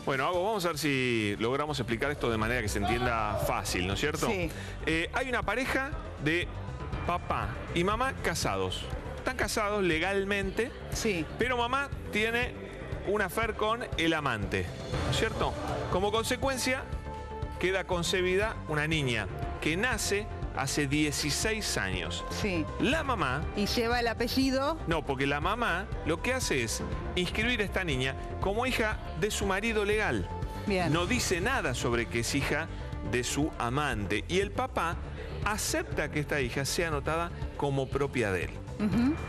Bueno, Ago, vamos a ver si logramos explicar esto de manera que se entienda fácil, ¿no es cierto? Sí. Hay una pareja de papá y mamá casados. Están casados legalmente, Sí. pero mamá tiene un affair con el amante, ¿no es cierto? Como consecuencia, queda concebida una niña que nace hace 16 años. Sí. La mamá... Y lleva el apellido. No, porque la mamá lo que hace es inscribir a esta niña como hija de su marido legal. Bien. No dice nada sobre que es hija de su amante. Y el papá acepta que esta hija sea anotada como propia de él.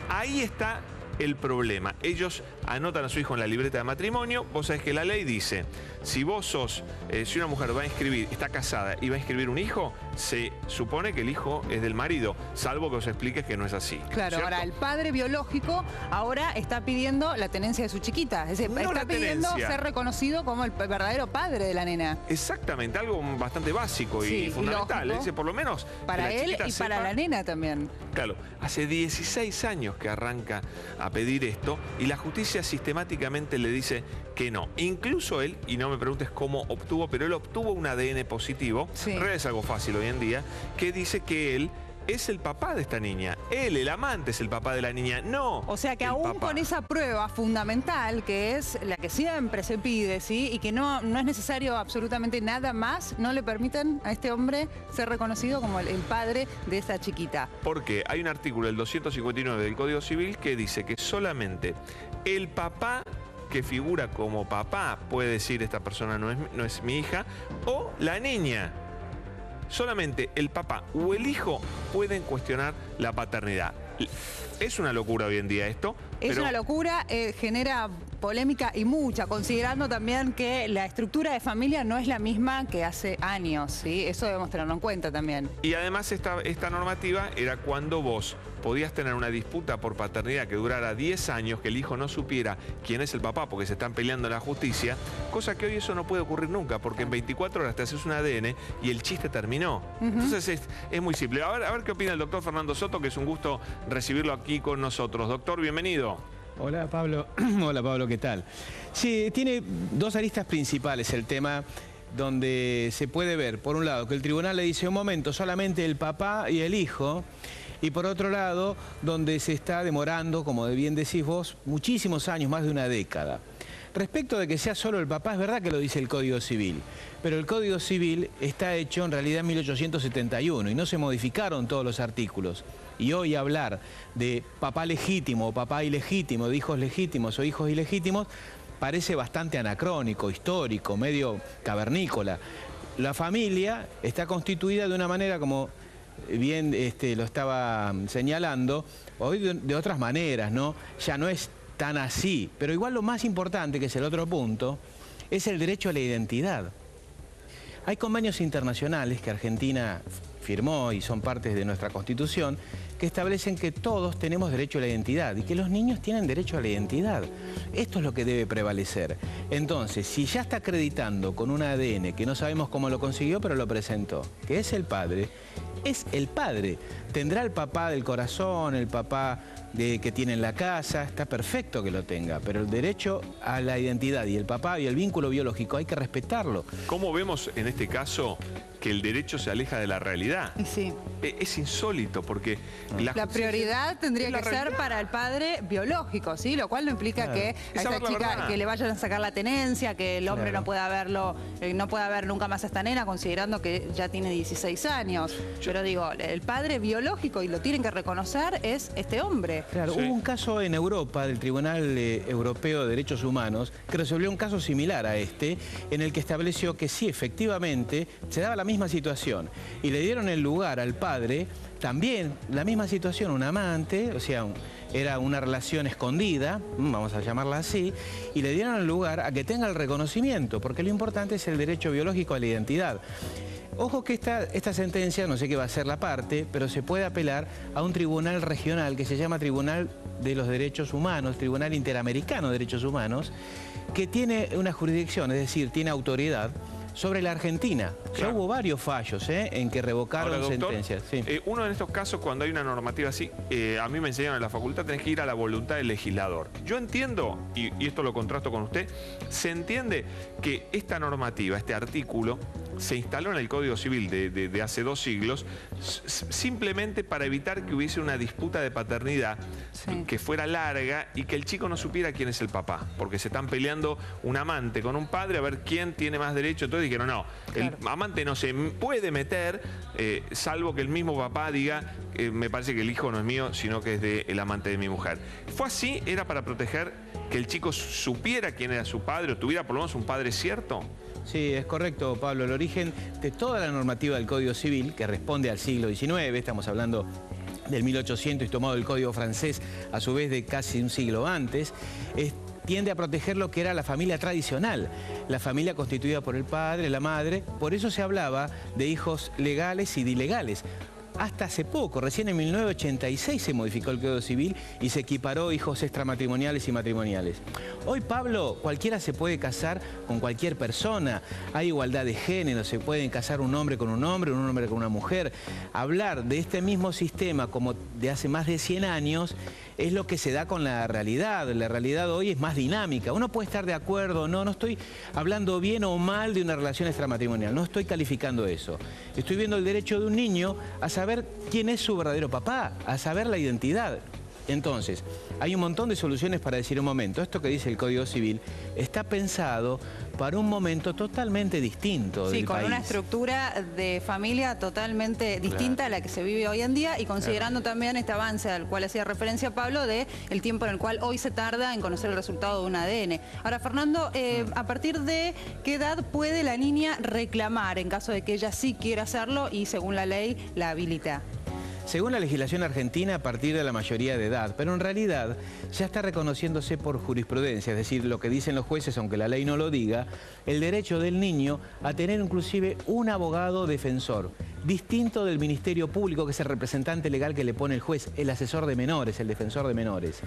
Ahí está el problema. Ellos anotan a su hijo en la libreta de matrimonio. Vos sabés que la ley dice, si vos sos, si una mujer va a inscribir, está casada y va a inscribir un hijo, se supone que el hijo es del marido, salvo que os expliques que no es así. Claro, ¿cierto? ahora el padre biológico ahora está pidiendo la tenencia de su chiquita. Es decir, No está la pidiendo tenencia. ser reconocido como el verdadero padre de la nena. Exactamente, algo bastante básico Sí, y fundamental. lógico. Es decir, por lo menos Para que la él chiquita y para sepa. la nena también. Claro, hace 16 años que arranca a pedir esto y la justicia sistemáticamente le dice que no. Incluso él, y no me preguntes cómo obtuvo, pero él obtuvo un ADN positivo, Sí. en realidad es algo fácil hoy en día, que dice que él es el papá de esta niña. Él, el amante, es el papá de la niña, no. O sea que el aún papá. con esa prueba fundamental, que es la que siempre se pide, ¿sí? Y que no es necesario absolutamente nada más, no le permiten a este hombre ser reconocido como el padre de esa chiquita. Porque hay un artículo del 259 del Código Civil que dice que solamente el papá que figura como papá puede decir esta persona no es mi hija, o la niña. Solamente el papá o el hijo pueden cuestionar la paternidad. Es una locura hoy en día esto. Es pero una locura, genera polémica y mucha, considerando también que la estructura de familia no es la misma que hace años, ¿sí? Eso debemos tenerlo en cuenta también. Y además esta normativa era cuando vos podías tener una disputa por paternidad que durara 10 años, que el hijo no supiera quién es el papá porque se están peleando en la justicia, cosa que hoy eso no puede ocurrir nunca, porque en 24 horas te haces un ADN y el chiste terminó. Entonces es muy simple. A ver qué opina el doctor Fernando Soto, que es un gusto recibirlo aquí con nosotros. Doctor, bienvenido. Hola Pablo, hola Pablo, ¿qué tal? Sí, tiene dos aristas principales el tema, donde se puede ver, por un lado, que el tribunal le dice un momento solamente el papá y el hijo, y por otro lado, donde se está demorando, como bien decís vos, muchísimos años, más de una década. Respecto de que sea solo el papá, es verdad que lo dice el Código Civil, pero el Código Civil está hecho en realidad en 1871 y no se modificaron todos los artículos. Y hoy hablar de papá legítimo o papá ilegítimo, de hijos legítimos o hijos ilegítimos, parece bastante anacrónico, histórico, medio cavernícola. La familia está constituida de una manera como bien lo estaba señalando, hoy de otras maneras, ¿no? Ya no es tan así, pero igual lo más importante, que es el otro punto, es el derecho a la identidad. Hay convenios internacionales que Argentina firmó y son partes de nuestra Constitución, que establecen que todos tenemos derecho a la identidad y que los niños tienen derecho a la identidad. Esto es lo que debe prevalecer. Entonces, si ya está acreditando con un ADN, que no sabemos cómo lo consiguió, pero lo presentó, que es el padre, es el padre. Tendrá el papá del corazón, el papá que tiene en la casa, está perfecto que lo tenga, pero el derecho a la identidad y el papá y el vínculo biológico hay que respetarlo. ¿Cómo vemos en este caso que el derecho se aleja de la realidad? Y sí. Es insólito porque La prioridad tendría que ser para el padre biológico, ¿sí? Lo cual no implica Claro. que a Es esta saber la chica verdad. que le vayan a sacar la tenencia, que el hombre Claro. no pueda verlo, no pueda ver nunca más a esta nena, considerando que ya tiene 16 años. Pero digo, el padre biológico, y lo tienen que reconocer, es este hombre. Claro, Sí. hubo un caso en Europa del Tribunal Europeo de Derechos Humanos que resolvió un caso similar a este, en el que estableció que sí, efectivamente, se daba la misma situación y le dieron el lugar al padre, también la misma situación, un amante, o sea, era una relación escondida, vamos a llamarla así, y le dieron el lugar a que tenga el reconocimiento, porque lo importante es el derecho biológico a la identidad. Ojo que esta sentencia, no sé qué va a ser la parte, pero se puede apelar a un tribunal regional que se llama Tribunal de los Derechos Humanos, Tribunal Interamericano de Derechos Humanos, que tiene una jurisdicción, es decir, tiene autoridad sobre la Argentina. Ya Claro. hubo varios fallos en que revocaron Ahora, doctor, sentencias. Sí. uno de estos casos, cuando hay una normativa así, a mí me enseñaron en la facultad, tenés que ir a la voluntad del legislador. Yo entiendo, y esto lo contrasto con usted, se entiende que esta normativa, este artículo, se instaló en el Código Civil de hace 2 siglos, simplemente para evitar que hubiese una disputa de paternidad Sí. que fuera larga y que el chico no supiera quién es el papá, porque se están peleando un amante con un padre a ver quién tiene más derecho. Entonces dijeron, no, Claro. el amante no se puede meter, salvo que el mismo papá diga, me parece que el hijo no es mío, sino que es del amante de mi mujer. Fue así, era para proteger que el chico supiera quién era su padre, o tuviera por lo menos un padre cierto. Sí, es correcto, Pablo. El origen de toda la normativa del Código Civil, que responde al siglo XIX, estamos hablando del 1800 y tomado el Código francés, a su vez de casi un siglo antes, tiende a proteger lo que era la familia tradicional, la familia constituida por el padre, la madre. Por eso se hablaba de hijos legales y de ilegales. Hasta hace poco, recién en 1986 se modificó el Código Civil y se equiparó hijos extramatrimoniales y matrimoniales. Hoy, Pablo, cualquiera se puede casar con cualquier persona. Hay igualdad de género, se pueden casar un hombre con un hombre con una mujer. Hablar de este mismo sistema como de hace más de 100 años es lo que se da con la realidad. La realidad hoy es más dinámica. Uno puede estar de acuerdo o no. No estoy hablando bien o mal de una relación extramatrimonial. No estoy calificando eso. Estoy viendo el derecho de un niño a saber quién es su verdadero papá, a saber la identidad. Entonces, hay un montón de soluciones para decir un momento. Esto que dice el Código Civil está pensado para un momento totalmente distinto Sí, del con país. una estructura de familia totalmente distinta a la que se vive hoy en día y considerando también este avance al cual hacía referencia Pablo de el tiempo en el cual hoy se tarda en conocer el resultado de un ADN. Ahora, Fernando, ¿a partir de qué edad puede la niña reclamar en caso de que ella sí quiera hacerlo y según la ley la habilita? Según la legislación argentina, a partir de la mayoría de edad, pero en realidad ya está reconociéndose por jurisprudencia, es decir, lo que dicen los jueces, aunque la ley no lo diga, el derecho del niño a tener inclusive un abogado defensor, distinto del Ministerio Público, que es el representante legal que le pone el juez, el asesor de menores, el defensor de menores.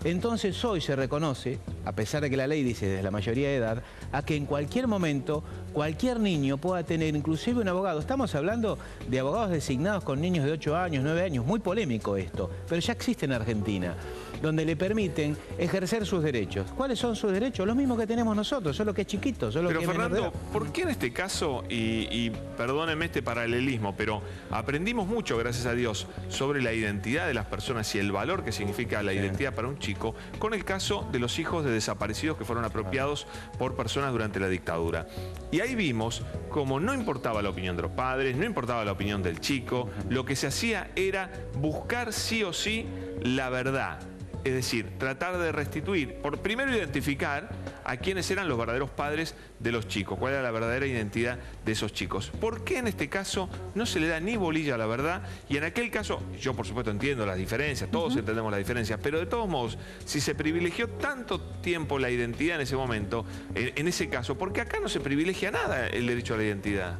Entonces hoy se reconoce, a pesar de que la ley dice desde la mayoría de edad, a que en cualquier momento cualquier niño pueda tener inclusive un abogado. Estamos hablando de abogados designados con niños de 8 años, 9 años, muy polémico esto, pero ya existe en Argentina, donde le permiten ejercer sus derechos. ¿Cuáles son sus derechos? Los mismos que tenemos nosotros, solo que es chiquito, solo Pero que es menor de Fernando, edad. ¿por qué en este caso, y perdónenme este paralelismo, pero aprendimos mucho, gracias a Dios, sobre la identidad de las personas y el valor que significa la identidad para un chico, con el caso de los hijos de desaparecidos que fueron apropiados por personas durante la dictadura? Y ahí vimos como no importaba la opinión de los padres, no importaba la opinión del chico, lo que se hacía era buscar sí o sí la verdad. Es decir, tratar de restituir, por primero identificar a quiénes eran los verdaderos padres de los chicos, cuál era la verdadera identidad de esos chicos. ¿Por qué en este caso no se le da ni bolilla a la verdad? Y en aquel caso, yo por supuesto entiendo las diferencias, todos entendemos las diferencias, pero de todos modos, si se privilegió tanto tiempo la identidad en ese momento, en ese caso, ¿por qué acá no se privilegia nada el derecho a la identidad?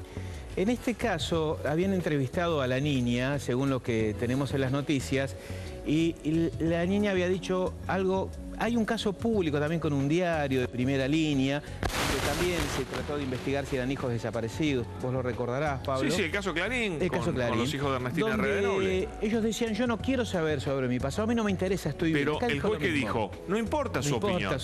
En este caso, habían entrevistado a la niña, según lo que tenemos en las noticias, y la niña había dicho algo. Hay un caso público también con un diario de primera línea, que también se trató de investigar si eran hijos desaparecidos. Vos lo recordarás, Pablo. Sí, el caso Clarín, El caso Clarín, con los hijos de Ernestina donde Herrera Noble. ellos decían, yo no quiero saber sobre mi pasado, a mí no me interesa, estoy bien. Pero Acá el dijo juez lo que mismo. dijo, no importa su opinión. No importa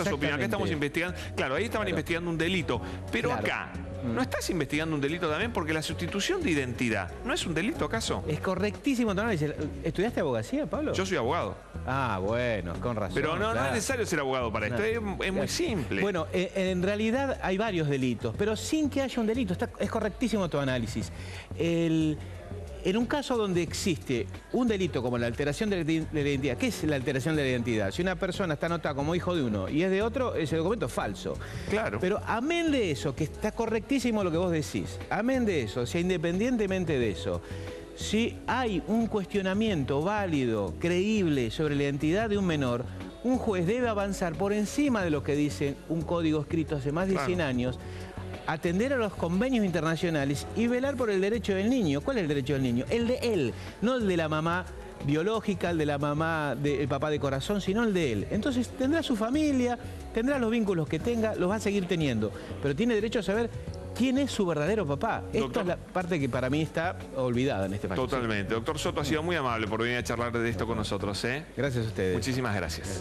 su opinión, Acá estamos exactamente. investigando, claro, ahí estaban investigando un delito, pero Claro. acá, ¿no estás investigando un delito también? Porque la sustitución de identidad, ¿no es un delito acaso? Es correctísimo tu análisis. ¿Estudiaste abogacía, Pablo? Yo soy abogado. Ah, bueno, con razón. Pero no claro. es necesario ser abogado para esto, No. es muy simple. Bueno, en realidad hay varios delitos, pero sin que haya un delito. Es correctísimo tu análisis. En un caso donde existe un delito como la alteración de la identidad, ¿qué es la alteración de la identidad? Si una persona está anotada como hijo de uno y es de otro, ese documento es falso. Claro. Pero amén de eso, que está correctísimo lo que vos decís, amén de eso, o sea, independientemente de eso, si hay un cuestionamiento válido, creíble sobre la identidad de un menor, un juez debe avanzar por encima de lo que dice un código escrito hace más de 100 años, atender a los convenios internacionales y velar por el derecho del niño. ¿Cuál es el derecho del niño? El de él, no el de la mamá biológica, el de la mamá, del papá de corazón, sino el de él. Entonces tendrá su familia, tendrá los vínculos que tenga, los va a seguir teniendo, pero tiene derecho a saber quién es su verdadero papá. Esta Doctor, es la parte que para mí está olvidada en este país. Totalmente. Doctor Soto ha sido muy amable por venir a charlar de esto con nosotros. Gracias a ustedes. Muchísimas gracias.